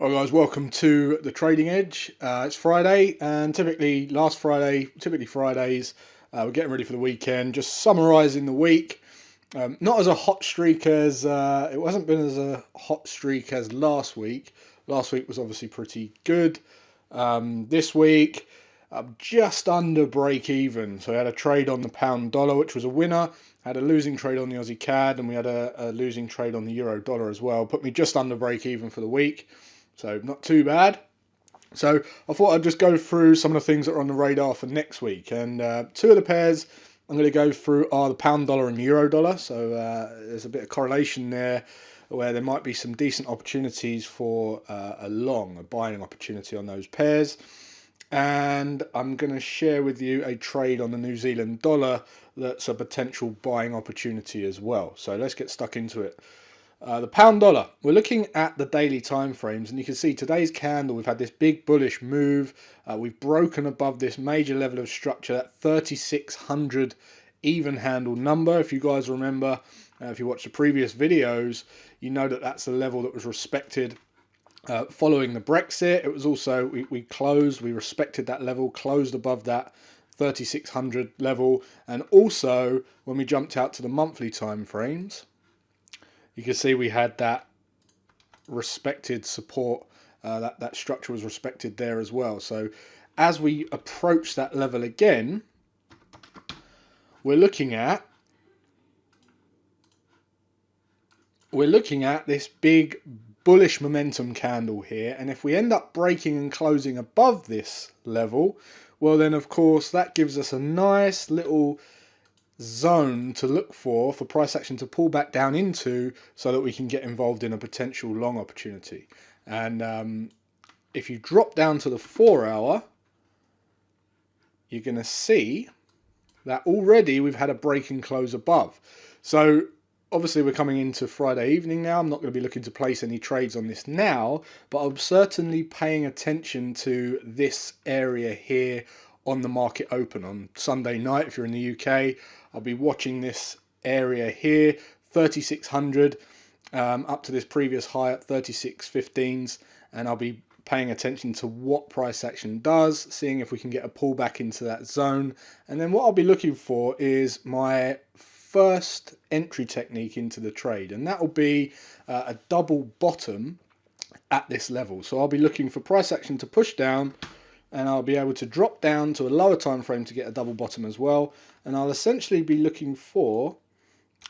Well guys, welcome to the Trading Edge. It's Friday, and typically Fridays, we're getting ready for the weekend, just summarising the week. Not as a hot streak as, it wasn't been as a hot streak as last week. Last week was obviously pretty good. This week, just under break even. So we had a trade on the pound dollar, which was a winner. Had a losing trade on the Aussie CAD, and we had a losing trade on the euro dollar as well. Put me just under break even for the week. So not too bad. So I thought I'd just go through some of the things that are on the radar for next week. And two of the pairs I'm going to go through are the pound dollar and euro dollar. So there's a bit of correlation there where there might be some decent opportunities for a buying opportunity on those pairs. And I'm going to share with you a trade on the New Zealand dollar that's a potential buying opportunity as well. So let's get stuck into it. The pound dollar, we're looking at the daily time frames, and you can see today's candle, we've had this big bullish move. We've broken above this major level of structure, that 3600 even handle number. If you guys remember, if you watched the previous videos, you know that that's the level that was respected following the Brexit. It was also, we respected that level, closed above that 3600 level. And also when we jumped out to the monthly time frames, you can see we had that respected support, that structure was respected there as well. So as we approach that level again, we're looking at this big bullish momentum candle here. And if we end up breaking and closing above this level, well then of course that gives us a nice little zone to look for price action to pull back down into, so that we can get involved in a potential long opportunity. And if you drop down to the 4 hour, you're going to see that already we've had a break and close above. So obviously we're coming into Friday evening now. I'm not going to be looking to place any trades on this now, but I'm certainly paying attention to this area here on the market open on Sunday night. If you're in the UK, I'll be watching this area here, 3600 up to this previous high at 3615s, and I'll be paying attention to what price action does, seeing if we can get a pullback into that zone. And then what I'll be looking for is my first entry technique into the trade, and that will be a double bottom at this level. So I'll be looking for price action to push down, and I'll be able to drop down to a lower time frame to get a double bottom as well. And I'll essentially be looking for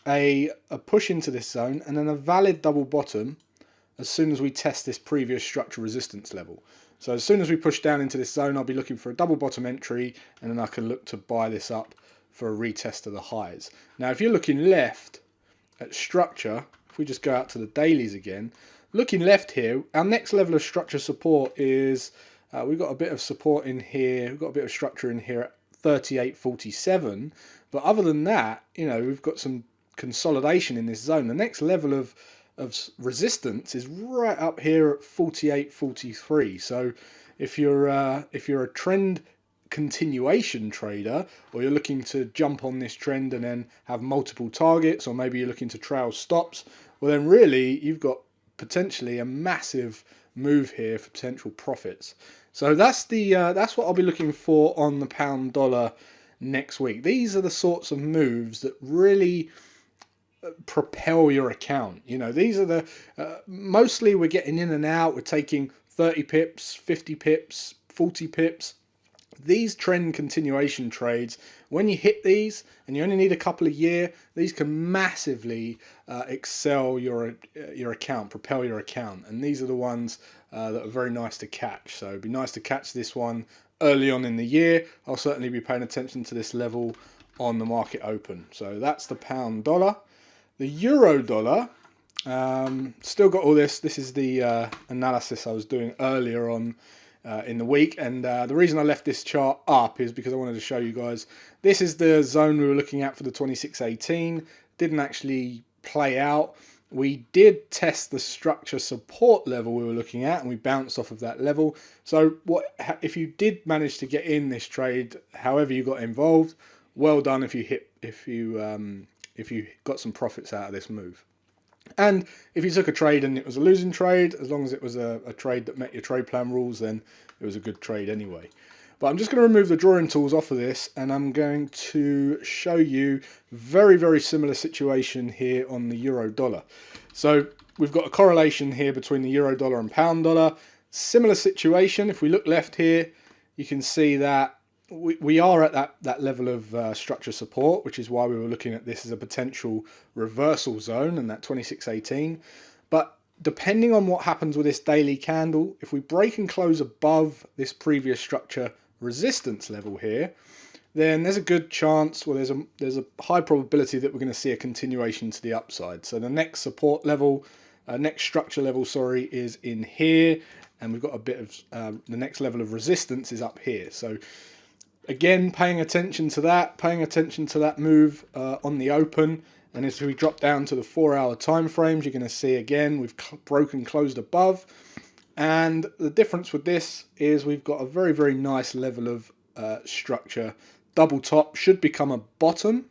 a push into this zone and then a valid double bottom as soon as we test this previous structure resistance level. So as soon as we push down into this zone, I'll be looking for a double bottom entry, and then I can look to buy this up for a retest of the highs. Now if you're looking left at structure, if we just go out to the dailies again, looking left here, our next level of structure support is we've got a bit of support in here, we've got a bit of structure in here at 38.47, but other than that, you know, we've got some consolidation in this zone. The next level of resistance is right up here at 48.43. So if you're a trend continuation trader, or you're looking to jump on this trend and then have multiple targets, or maybe you're looking to trail stops, well then really you've got potentially a massive move here for potential profits. So that's what I'll be looking for on the pound dollar next week. These are the sorts of moves that really propel your account. You know, these are the mostly we're getting in and out, we're taking 30 pips, 50 pips, 40 pips. These trend continuation trades, when you hit these and you only need a couple a year, these can massively excel your account, propel your account. And these are the ones that are very nice to catch. So it'd be nice to catch this one early on in the year. I'll certainly be paying attention to this level on the market open. So that's the pound dollar. The euro dollar, still got all this. This is the analysis I was doing earlier on in the week, and the reason I left this chart up is because I wanted to show you guys, this is the zone we were looking at for the 2618. Didn't actually play out. We did test the structure support level we were looking at, and we bounced off of that level. So if you did manage to get in this trade, however you got involved, well done if you got some profits out of this move. And if you took a trade and it was a losing trade, as long as it was a trade that met your trade plan rules, then it was a good trade anyway. But I'm just going to remove the drawing tools off of this, and I'm going to show you very, very similar situation here on the euro dollar. So we've got a correlation here between the euro dollar and pound dollar. Similar situation. If we look left here, you can see that we are at that level of structure support, which is why we were looking at this as a potential reversal zone and that 2618. But depending on what happens with this daily candle, if we break and close above this previous structure resistance level here, then there's a good chance, well, there's a high probability that we're going to see a continuation to the upside. So the next support level, next structure level, sorry, is in here, and we've got a bit of the next level of resistance is up here. So again, paying attention to that move on the open. And as we drop down to the 4-hour time frames, you're going to see again we've broken closed above. And the difference with this is we've got a very, very nice level of structure. Double top should become a bottom.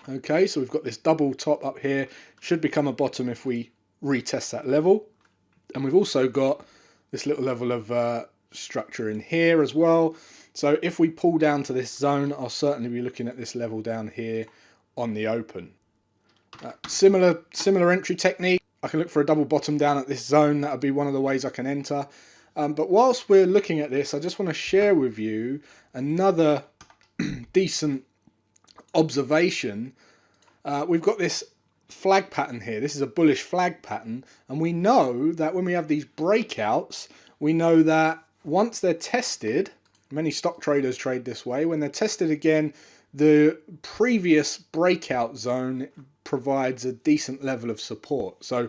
Okay, so we've got this double top up here, should become a bottom if we retest that level. And we've also got this little level of structure in here as well. So if we pull down to this zone, I'll certainly be looking at this level down here on the open. Similar entry technique. I can look for a double bottom down at this zone. That would be one of the ways I can enter. But whilst we're looking at this, I just want to share with you another decent observation. We've got this flag pattern here. This is a bullish flag pattern, and we know that when we have these breakouts, we know that once they're tested, many stock traders trade this way, when they're tested again, the previous breakout zone provides a decent level of support. So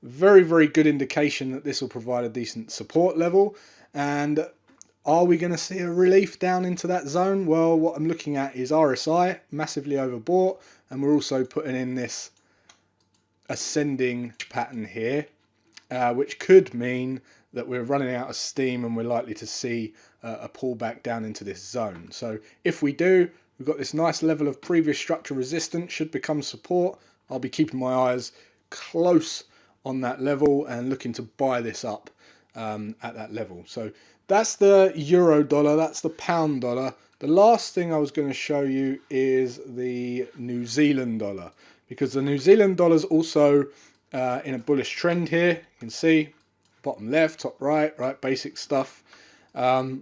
very, very good indication that this will provide a decent support level. And are we going to see a relief down into that zone? Well, what I'm looking at is RSI massively overbought, and we're also putting in this ascending pattern here, which could mean that we're running out of steam and we're likely to see a pullback down into this zone. So if we do, we've got this nice level of previous structure resistance, should become support. I'll be keeping my eyes close on that level and looking to buy this up at that level. So that's the euro dollar, that's the pound dollar. The last thing I was going to show you is the New Zealand dollar, because the New Zealand dollar is also in a bullish trend here. You can see bottom left, top right, basic stuff. And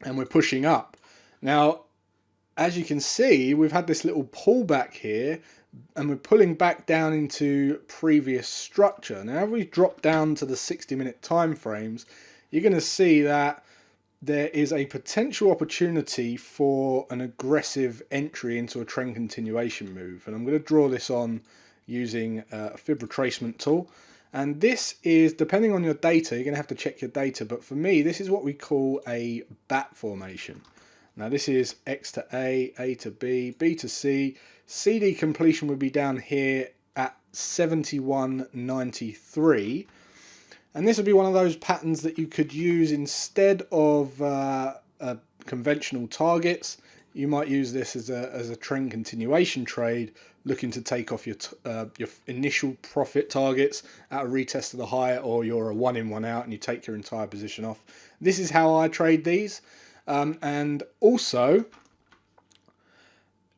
we're pushing up. Now, as you can see, we've had this little pullback here, and we're pulling back down into previous structure. Now, if we drop down to the 60-minute time frames, you're going to see that there is a potential opportunity for an aggressive entry into a trend continuation move. And I'm going to draw this on using a fib retracement tool. And this is, depending on your data, you're going to have to check your data. But for me, this is what we call a bat formation. Now this is X to A to B, B to C. CD completion would be down here at 71.93. And this would be one of those patterns that you could use instead of conventional targets. You might use this as a trend continuation trade, looking to take off your initial profit targets at a retest of the high, or you're a one in, one out and you take your entire position off. This is how I trade these. And also,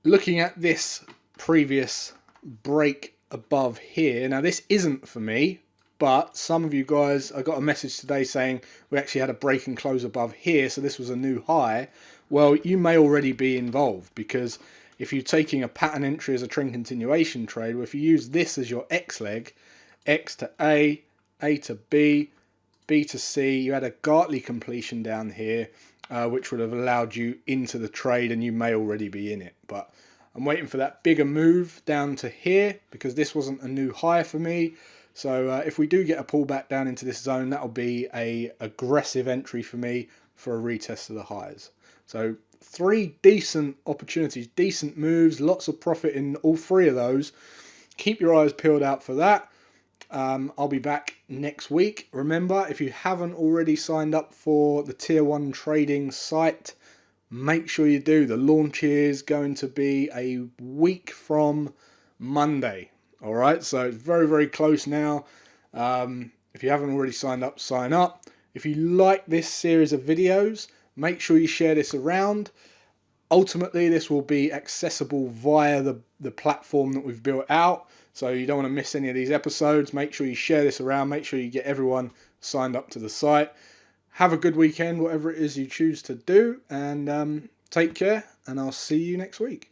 looking at this previous break above here, now this isn't for me, but some of you guys, I got a message today saying we actually had a break and close above here, so this was a new high. Well, you may already be involved, because if you're taking a pattern entry as a trend continuation trade, well, if you use this as your X leg, X to A to B, B to C, you had a Gartley completion down here, which would have allowed you into the trade, and you may already be in it. But I'm waiting for that bigger move down to here, because this wasn't a new high for me. So if we do get a pullback down into this zone, that'll be a aggressive entry for me for a retest of the highs. So 3 decent opportunities, decent moves, lots of profit in all 3 of those. Keep your eyes peeled out for that. I'll be back next week. Remember, if you haven't already signed up for the Tier 1 trading site, make sure you do. The launch is going to be a week from Monday. All right, so it's very, very close now. If you haven't already signed up, sign up. If you like this series of videos, make sure you share this around. Ultimately, this will be accessible via the platform that we've built out. So you don't want to miss any of these episodes. Make sure you share this around. Make sure you get everyone signed up to the site. Have a good weekend, whatever it is you choose to do. And take care, and I'll see you next week.